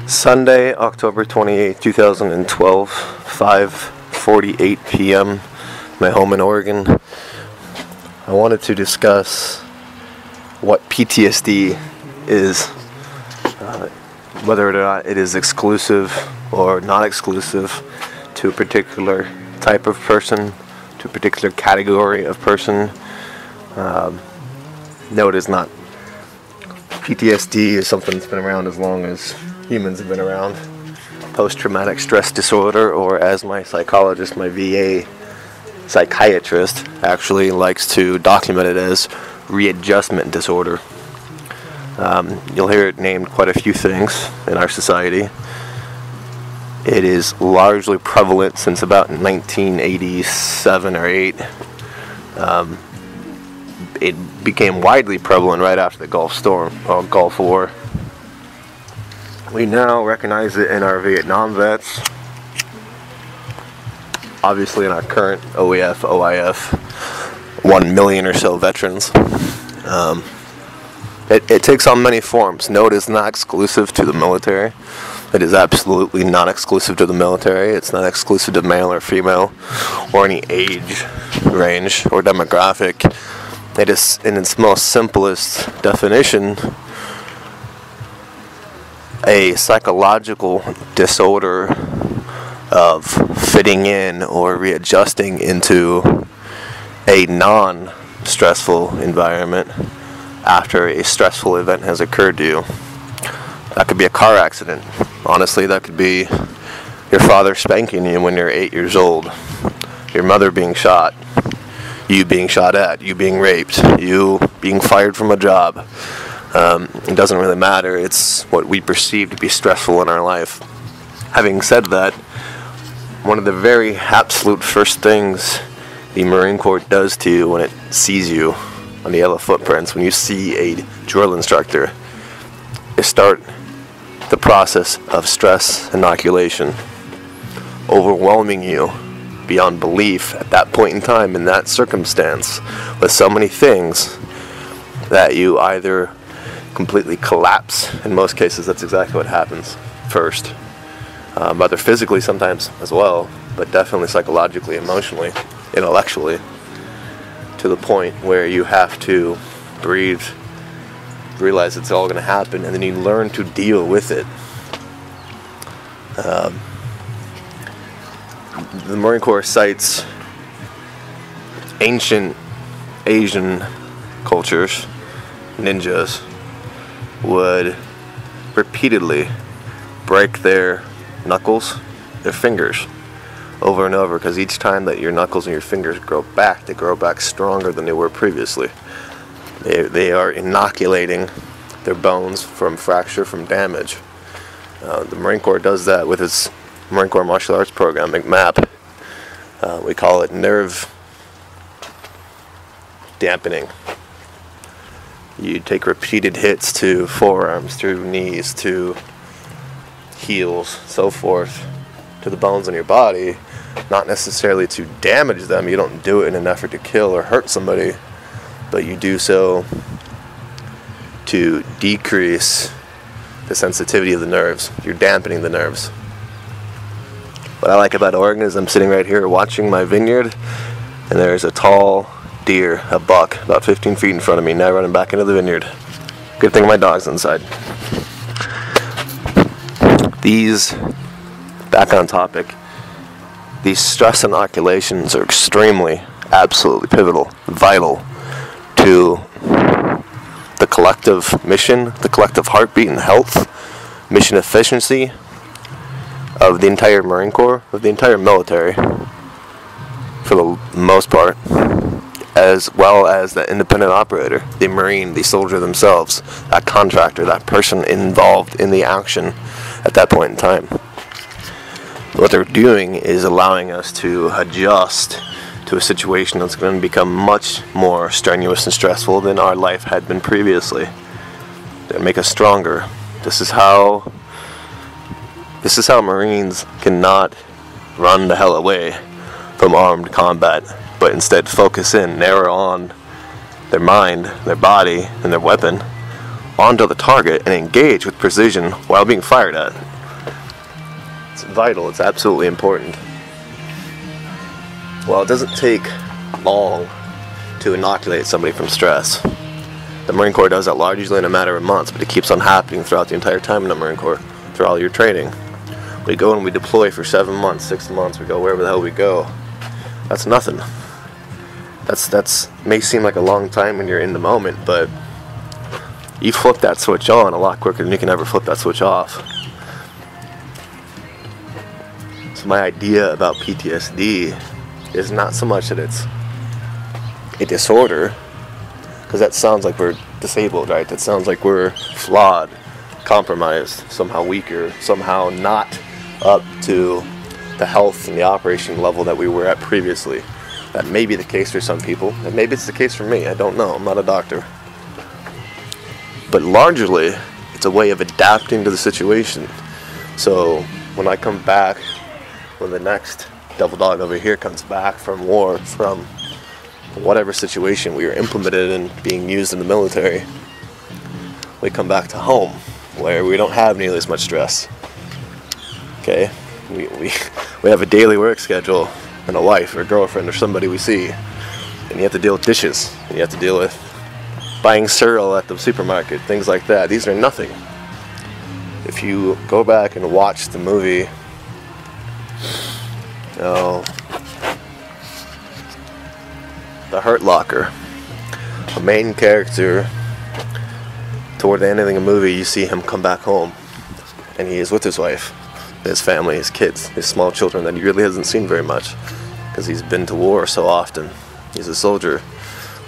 Sunday, October 28th, 2012, 5:48 p.m., my home in Oregon. I wanted to discuss what PTSD is, whether or not it is exclusive or not exclusive to a particular type of person, to a particular category of person. No, it is not. PTSD is something that's been around as long as humans have been around. Post-traumatic stress disorder, or as my psychologist, my VA psychiatrist, actually likes to document it as readjustment disorder. You'll hear it named quite a few things in our society. It is largely prevalent since about 1987 or 8. It became widely prevalent right after the Gulf War. We now recognize it in our Vietnam vets, obviously in our current OEF, OIF, 1 million or so veterans. It takes on many forms. No, it is not exclusive to the military. It is absolutely not exclusive to the military. It's not exclusive to male or female or any age range or demographic. It is, in its most simplest definition, a psychological disorder of fitting in or readjusting into a non-stressful environment after a stressful event has occurred to you. That could be a car accident. Honestly, that could be your father spanking you when you're 8 years old, your mother being shot, you being shot at, you being raped, you being fired from a job. It doesn't really matter. It's what we perceive to be stressful in our life. Having said that, one of the very absolute first things the Marine Corps does to you when it sees you on the yellow footprints, when you see a drill instructor, is start the process of stress inoculation, overwhelming you beyond belief at that point in time, in that circumstance, with so many things that you either completely collapse. In most cases, that's exactly what happens first. Either physically sometimes as well, but definitely psychologically, emotionally, intellectually, to the point where you have to breathe, realize it's all going to happen, and then you learn to deal with it. The Marine Corps cites ancient Asian cultures, ninjas, would repeatedly break their knuckles, their fingers, over and over, because each time that your knuckles and your fingers grow back, they grow back stronger than they were previously. They are inoculating their bones from fracture, from damage. The Marine Corps does that with its Marine Corps Martial Arts Program, MAP. We call it nerve dampening. You take repeated hits to forearms, to knees, to heels, so forth, to the bones in your body, not necessarily to damage them. You don't do it in an effort to kill or hurt somebody, but you do so to decrease the sensitivity of the nerves. You're dampening the nerves. What I like about Oregon is I'm sitting right here watching my vineyard, and there's a tall deer, a buck, about 15 feet in front of me, now running back into the vineyard. Good thing my dog's inside. Back on topic, these stress inoculations are extremely, absolutely pivotal, vital to the collective mission, the collective heartbeat and health, mission efficiency of the entire Marine Corps, of the entire military, for the most part, as well as the independent operator, the Marine, the soldier themselves, that contractor, that person involved in the action at that point in time. What they're doing is allowing us to adjust to a situation that's going to become much more strenuous and stressful than our life had been previously. They make us stronger. This is how Marines cannot run the hell away from armed combat, but instead focus in, narrow on their mind, their body, and their weapon onto the target and engage with precision while being fired at. It's vital. It's absolutely important. Well, it doesn't take long to inoculate somebody from stress. The Marine Corps does that largely in a matter of months, but it keeps on happening throughout the entire time in the Marine Corps, through all your training. We go and we deploy for 7 months, 6 months, we go wherever the hell we go. That's nothing. That's may seem like a long time when you're in the moment, but you flip that switch on a lot quicker than you can ever flip that switch off. So my idea about PTSD is not so much that it's a disorder, because that sounds like we're disabled, right? That sounds like we're flawed, compromised, somehow weaker, somehow not up to the health and the operation level that we were at previously. That may be the case for some people, and maybe it's the case for me. I don't know. I'm not a doctor. But largely, it's a way of adapting to the situation. So when I come back, when the next devil dog over here comes back from war, from whatever situation we were implemented in being used in the military, we come back to home where we don't have nearly as much stress. Okay? We have a daily work schedule and a wife or a girlfriend or somebody we see, and you have to deal with dishes, and you have to deal with buying cereal at the supermarket, things like that. These are nothing. If you go back and watch the movie, The Hurt Locker, the main character, toward the end of the movie, you see him come back home, and he is with his wife, his family, his kids, his small children that he really hasn't seen very much because he's been to war so often. He's a soldier.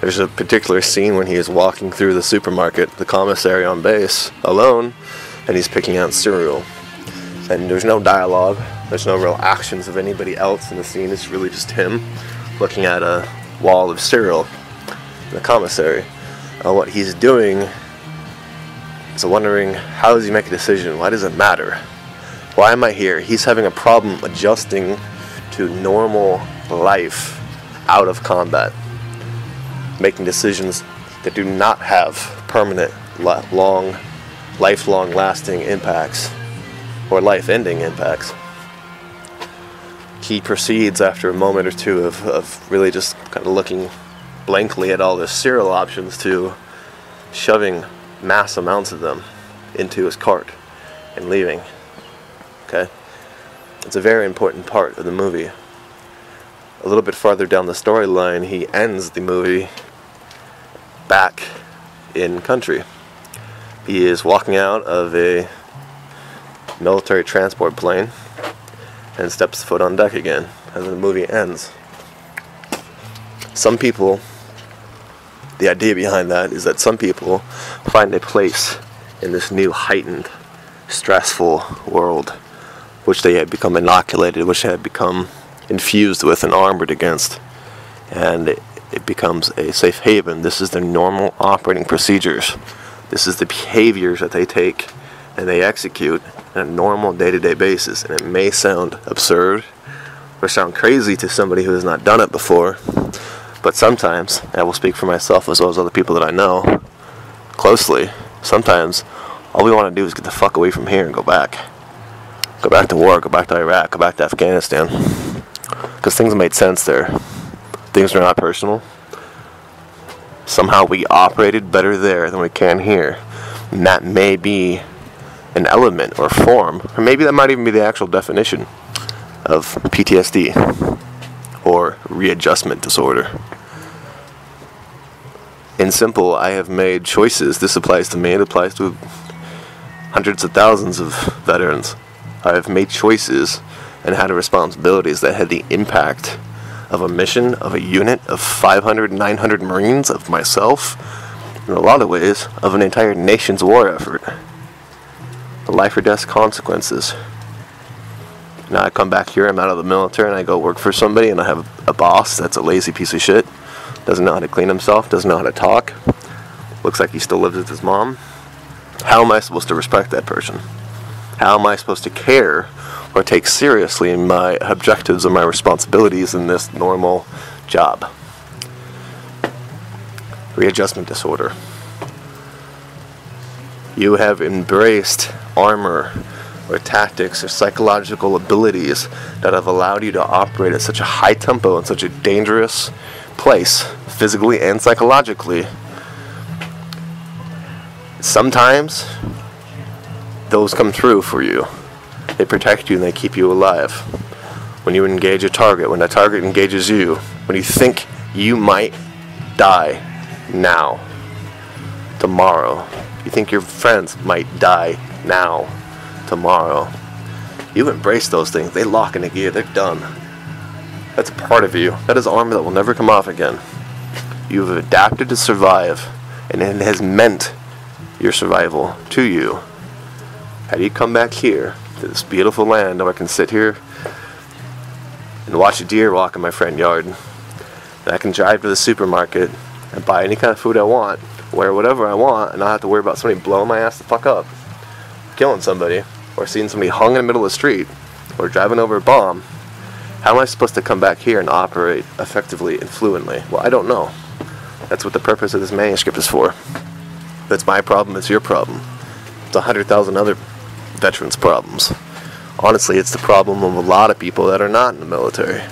There's a particular scene when he is walking through the supermarket, the commissary on base, alone, and he's picking out cereal. And there's no dialogue, there's no real actions of anybody else in the scene. It's really just him looking at a wall of cereal in the commissary. What he's doing is wondering, how does he make a decision? Why does it matter? Why am I here? He's having a problem adjusting to normal life out of combat, making decisions that do not have permanent, lifelong lasting impacts or life-ending impacts. He proceeds after a moment or two of really just kind of looking blankly at all the cereal options to shoving mass amounts of them into his cart and leaving. Okay? It's a very important part of the movie. A little bit farther down the storyline, he ends the movie back in country. He is walking out of a military transport plane and steps foot on deck again as the movie ends. Some people, the idea behind that is that some people find a place in this new heightened, stressful world which they had become inoculated, which they had become infused with and armored against, and it becomes a safe haven. This is their normal operating procedures. This is the behaviors that they take and they execute on a normal day-to-day basis. And it may sound absurd or sound crazy to somebody who has not done it before, but sometimes, and I will speak for myself as well as other people that I know closely, sometimes all we want to do is get the fuck away from here and go back. Go back to war, go back to Iraq, go back to Afghanistan. Because things made sense there. Things are not personal. Somehow we operated better there than we can here. And that may be an element or form, or maybe that might even be the actual definition of PTSD or readjustment disorder. In simple, I have made choices. This applies to me, it applies to hundreds of thousands of veterans. I have made choices and had responsibilities that had the impact of a mission, of a unit, of 500, 900 Marines, of myself, in a lot of ways, of an entire nation's war effort. The life or death consequences. Now I come back here, I'm out of the military, and I go work for somebody, and I have a boss that's a lazy piece of shit, doesn't know how to clean himself, doesn't know how to talk, looks like he still lives with his mom. How am I supposed to respect that person? How am I supposed to care or take seriously my objectives and my responsibilities in this normal job? Readjustment disorder. You have embraced armor, or tactics or psychological abilities that have allowed you to operate at such a high tempo in such a dangerous place, physically and psychologically. Sometimes those come through for you. They protect you and they keep you alive. When you engage a target, when a target engages you, when you think you might die now, tomorrow, you think your friends might die now, tomorrow, you embrace those things. They lock into gear. They're done. That's a part of you. That is armor that will never come off again. You have adapted to survive, and it has meant your survival to you. Had you come back here to this beautiful land where I can sit here and watch a deer walk in my front yard, and I can drive to the supermarket and buy any kind of food I want, wear whatever I want, and not have to worry about somebody blowing my ass the fuck up, killing somebody, or seeing somebody hung in the middle of the street, or driving over a bomb. How am I supposed to come back here and operate effectively and fluently? Well, I don't know. That's what the purpose of this manuscript is for. That's my problem, it's your problem. It's 100,000 other veterans' problems. Honestly, it's the problem of a lot of people that are not in the military.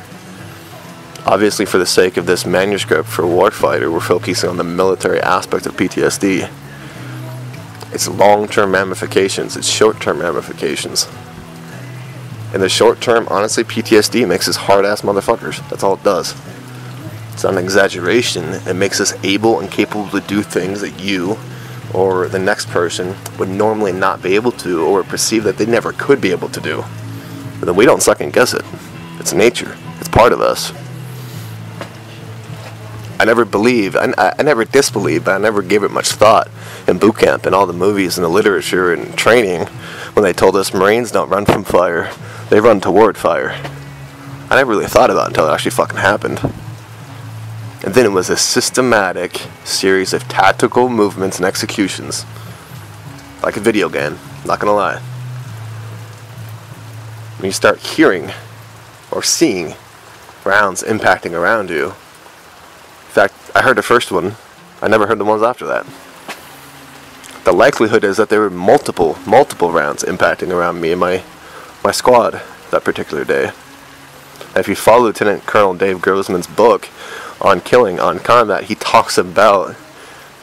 Obviously, for the sake of this manuscript for Warfighter, we're focusing on the military aspect of PTSD. It's long-term ramifications, it's short-term ramifications. In the short term, honestly, PTSD makes us hard-ass motherfuckers. That's all it does. It's not an exaggeration. It makes us able and capable to do things that you or the next person would normally not be able to, or perceive that they never could be able to do. But then we don't second guess it. It's nature. It's part of us. I never believed, I never disbelieved, but I never gave it much thought in boot camp and all the movies and the literature and training when they told us Marines don't run from fire, they run toward fire. I never really thought about it until it actually fucking happened. And then it was a systematic series of tactical movements and executions. Like a video game, not gonna lie. When you start hearing or seeing rounds impacting around you. In fact, I heard the first one. I never heard the ones after that. The likelihood is that there were multiple rounds impacting around me and my squad that particular day. And if you follow Lieutenant Colonel Dave Grossman's book on killing, on combat, he talks about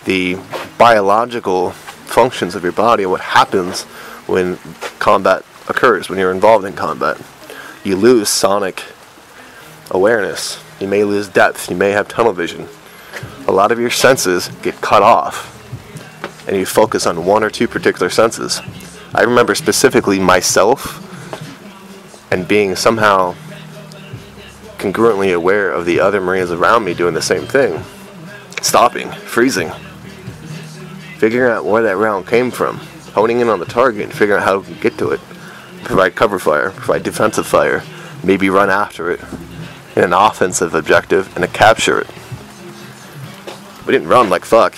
the biological functions of your body and what happens when combat occurs, when you're involved in combat. You lose sonic awareness. You may lose depth. You may have tunnel vision. A lot of your senses get cut off, and you focus on one or two particular senses. I remember specifically myself and being somehow congruently aware of the other Marines around me doing the same thing. Stopping, freezing, figuring out where that round came from, honing in on the target and figuring out how to get to it, provide cover fire, provide defensive fire, maybe run after it in an offensive objective and to capture it. We didn't run like fuck.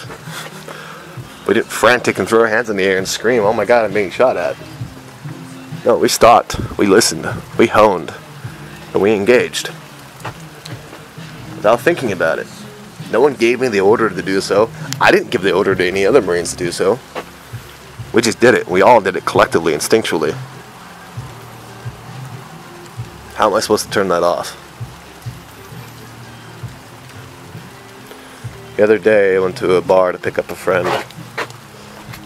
We didn't frantic and throw our hands in the air and scream, "Oh my God, I'm being shot at." No, we stopped, we listened, we honed, and we engaged. Without thinking about it. No one gave me the order to do so. I didn't give the order to any other Marines to do so. We just did it. We all did it collectively, instinctually. How am I supposed to turn that off? The other day I went to a bar to pick up a friend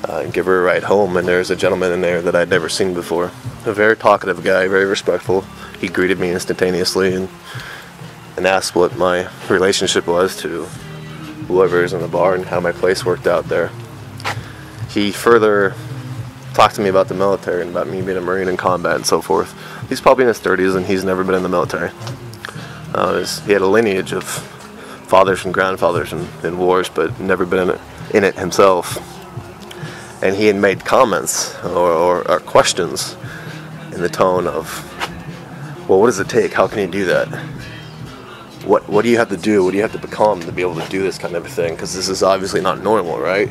and give her a ride home, and there's a gentleman in there that I'd never seen before. A very talkative guy, very respectful. He greeted me instantaneously and asked what my relationship was to whoever's in the bar and how my place worked out there. He further talked to me about the military and about me being a Marine in combat and so forth. He's probably in his 30s and he's never been in the military. He had a lineage of fathers and grandfathers in wars, but never been in it himself. And he had made comments or questions in the tone of, well, what does it take? How can you do that? What do you have to do? What do you have to become to be able to do this kind of a thing? Because this is obviously not normal, right?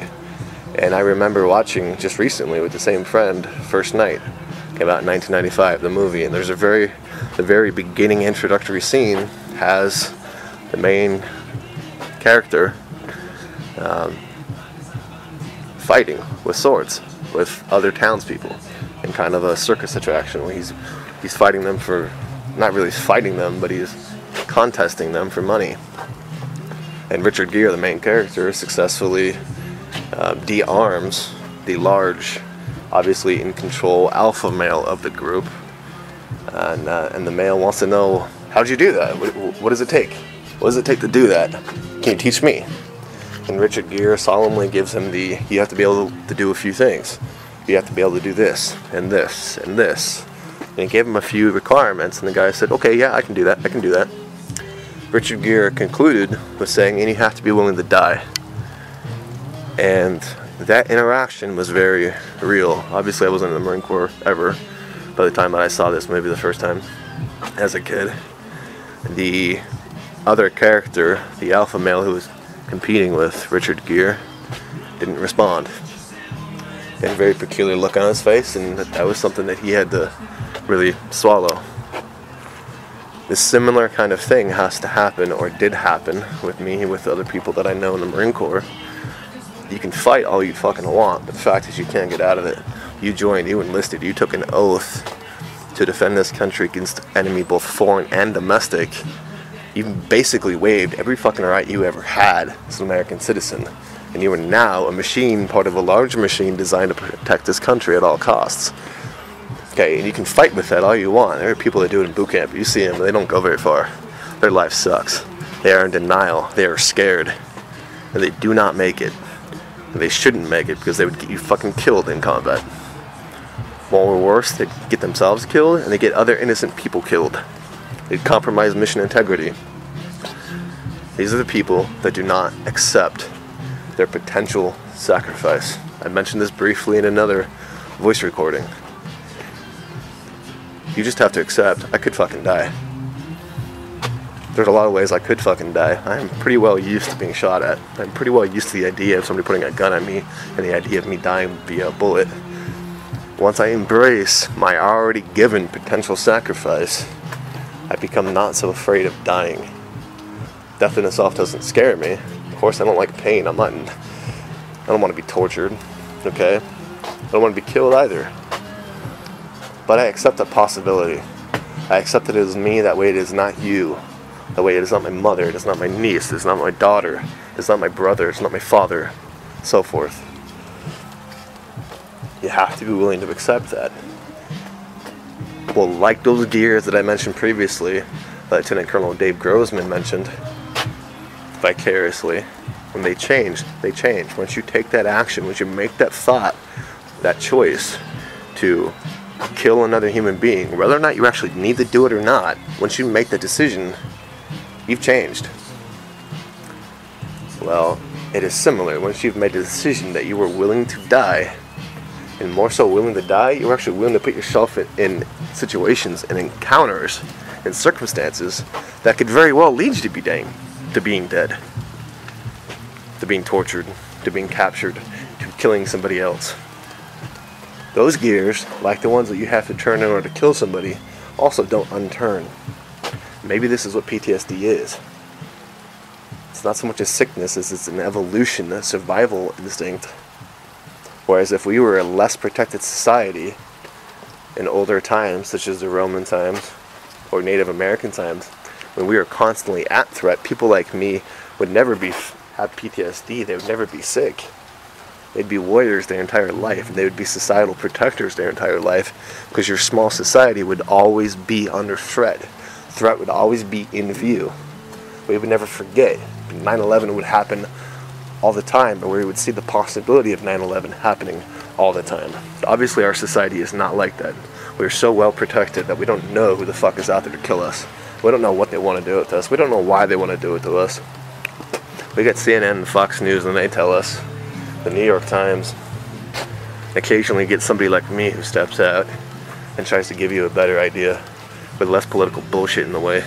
And I remember watching just recently with the same friend, First Night, came out in 1995, the movie, and there's the very beginning introductory scene has the main character fighting with swords with other townspeople in kind of a circus attraction where he's fighting them for, not really fighting them, but he's contesting them for money. And Richard Gere, the main character, successfully de-arms the large, obviously in control alpha male of the group, and the male wants to know, how'd you do that? What does it take? What does it take to do that? Can you teach me? And Richard Gere solemnly gives him you have to be able to do a few things. You have to be able to do this, and this, and this. And he gave him a few requirements, and the guy said, okay, yeah, I can do that, I can do that. Richard Gere concluded with saying, and you have to be willing to die. And that interaction was very real. Obviously, I wasn't in the Marine Corps ever by the time that I saw this movie the first time as a kid. The other character, the alpha male who was competing with Richard Gere, didn't respond. He had a very peculiar look on his face, and that was something that he had to really swallow. This similar kind of thing has to happen, or did happen, with me and with other people that I know in the Marine Corps. You can fight all you fucking want, but the fact is you can't get out of it. You joined, you enlisted, you took an oath to defend this country against enemy, both foreign and domestic. You basically waived every fucking right you ever had as an American citizen. And you are now a machine, part of a large machine designed to protect this country at all costs. Okay, and you can fight with that all you want. There are people that do it in boot camp. You see them, they don't go very far. Their life sucks. They are in denial. They are scared. And they do not make it. And they shouldn't make it because they would get you fucking killed in combat. Or worse, they'd get themselves killed and they get other innocent people killed. They'd compromise mission integrity. These are the people that do not accept their potential sacrifice. I mentioned this briefly in another voice recording. You just have to accept, I could fucking die. There's a lot of ways I could fucking die. I'm pretty well used to being shot at. I'm pretty well used to the idea of somebody putting a gun on me and the idea of me dying via a bullet. Once I embrace my already given potential sacrifice, I become not so afraid of dying. Death in itself doesn't scare me. Of course, I don't like pain. I don't want to be tortured, okay? I don't want to be killed either. But I accept that possibility. I accept that it is me, that way it is not you. That way it is not my mother, it is not my niece, it is not my daughter, it is not my brother, it's not my father, so forth. You have to be willing to accept that. Well, like those gears that I mentioned previously, Lieutenant Colonel Dave Grossman mentioned, vicariously, when they change, they change. Once you take that action, once you make that thought, that choice to kill another human being, whether or not you actually need to do it or not, once you make the decision, you've changed. Well, it is similar. Once you've made the decision that you were willing to die, and more so willing to die, you're actually willing to put yourself in situations and encounters and circumstances that could very well lead you to being dead, to being tortured, to being captured, to killing somebody else. Those gears, like the ones that you have to turn in order to kill somebody, also don't unturn. Maybe this is what PTSD is. It's not so much a sickness as it's an evolution, a survival instinct. Whereas if we were a less protected society in older times, such as the Roman times or Native American times, when we were constantly at threat, people like me would never have PTSD. They would never be sick. They'd be warriors their entire life, and they would be societal protectors their entire life, because your small society would always be under threat. Threat would always be in view. We would never forget. 9/11 would happen all the time, but we would see the possibility of 9/11 happening all the time. Obviously, our society is not like that. We're so well protected that we don't know who the fuck is out there to kill us. We don't know what they want to do with us. We don't know why they want to do it to us. We get CNN and Fox News, and they tell us. The New York Times occasionally gets somebody like me who steps out and tries to give you a better idea with less political bullshit in the way.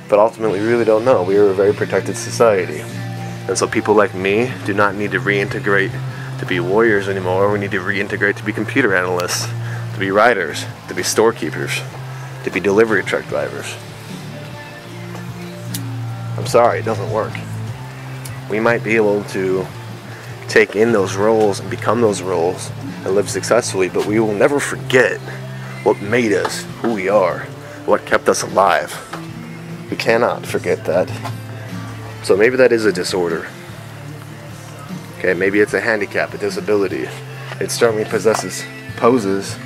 But ultimately, we really don't know. We are a very protected society. And so people like me do not need to reintegrate to be warriors anymore. We need to reintegrate to be computer analysts, to be writers, to be storekeepers, to be delivery truck drivers. I'm sorry, it doesn't work. We might be able to take in those roles and become those roles and live successfully, but we will never forget what made us who we are, what kept us alive. We cannot forget that. So maybe that is a disorder. Okay, maybe it's a handicap, a disability. It certainly poses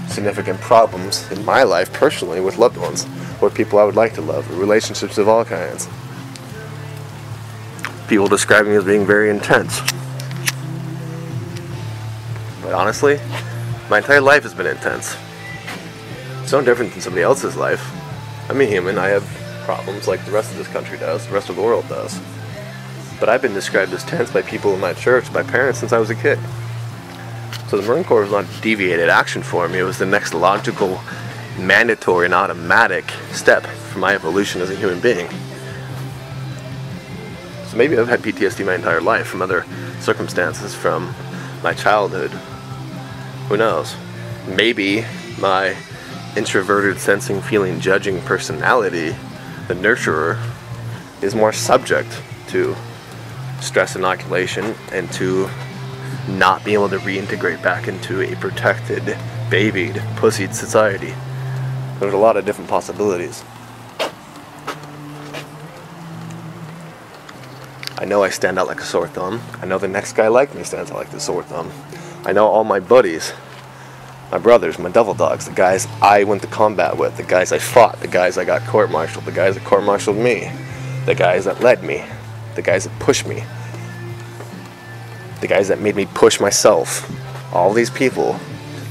significant problems in my life personally with loved ones, or people I would like to love, or relationships of all kinds. People describe me as being very intense. But honestly, my entire life has been intense. It's no different than somebody else's life. I'm a human, I have problems like the rest of this country does, the rest of the world does. But I've been described as tense by people in my church, by parents, since I was a kid. So the Marine Corps was not a deviated action for me, it was the next logical, mandatory, and automatic step for my evolution as a human being. So maybe I've had PTSD my entire life from other circumstances, from my childhood. Who knows? Maybe my introverted, sensing, feeling, judging personality, the nurturer, is more subject to stress inoculation and to not being able to reintegrate back into a protected, babied, pussied society. There's a lot of different possibilities. I know I stand out like a sore thumb. I know the next guy like me stands out like the sore thumb. I know all my buddies, my brothers, my devil dogs, the guys I went to combat with, the guys I fought, the guys I got court-martialed, the guys that court-martialed me, the guys that led me, the guys that pushed me, the guys that made me push myself. All these people,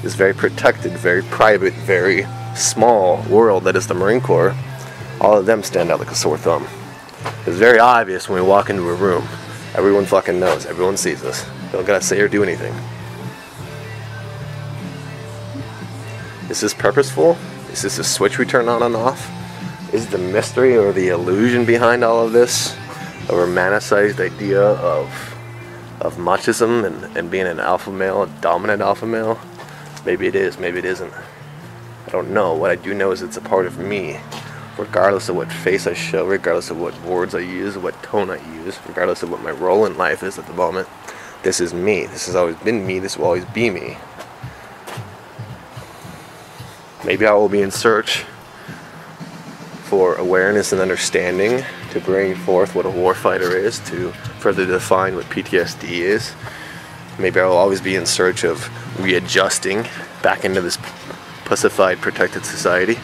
this very protected, very private, very small world that is the Marine Corps, all of them stand out like a sore thumb. It's very obvious when we walk into a room. Everyone fucking knows. Everyone sees us. They don't gotta say or do anything. Is this purposeful? Is this a switch we turn on and off? Is the mystery or the illusion behind all of this a romanticized idea of machism and being an alpha male, a dominant alpha male? Maybe it is, maybe it isn't. I don't know. What I do know is it's a part of me, regardless of what face I show, regardless of what words I use, what tone I use, regardless of what my role in life is at the moment. This is me. This has always been me. This will always be me. Maybe I will be in search for awareness and understanding to bring forth what a warfighter is, to further define what PTSD is. Maybe I will always be in search of readjusting back into this pussified, protected society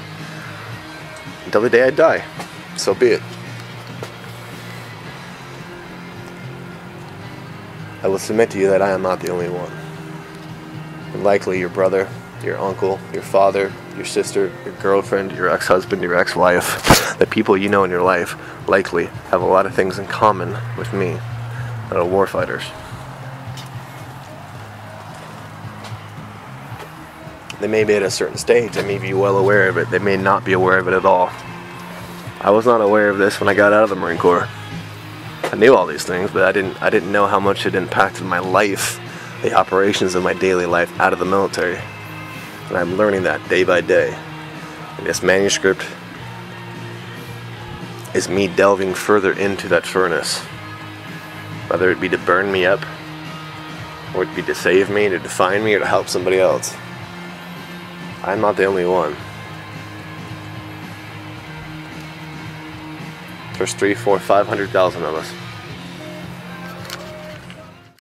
until the day I die. So be it. I will submit to you that I am not the only one. And likely your brother, your uncle, your father, your sister, your girlfriend, your ex-husband, your ex-wife, the people you know in your life likely have a lot of things in common with me that are warfighters. They may be at a certain stage, they may be well aware of it, they may not be aware of it at all. I was not aware of this when I got out of the Marine Corps. I knew all these things, but I didn't know how much it impacted my life, the operations of my daily life out of the military. And I'm learning that day by day. And this manuscript is me delving further into that furnace. Whether it be to burn me up, or it be to save me, to define me, or to help somebody else. I'm not the only one. There's 300,000, 400,000, 500,000 of us.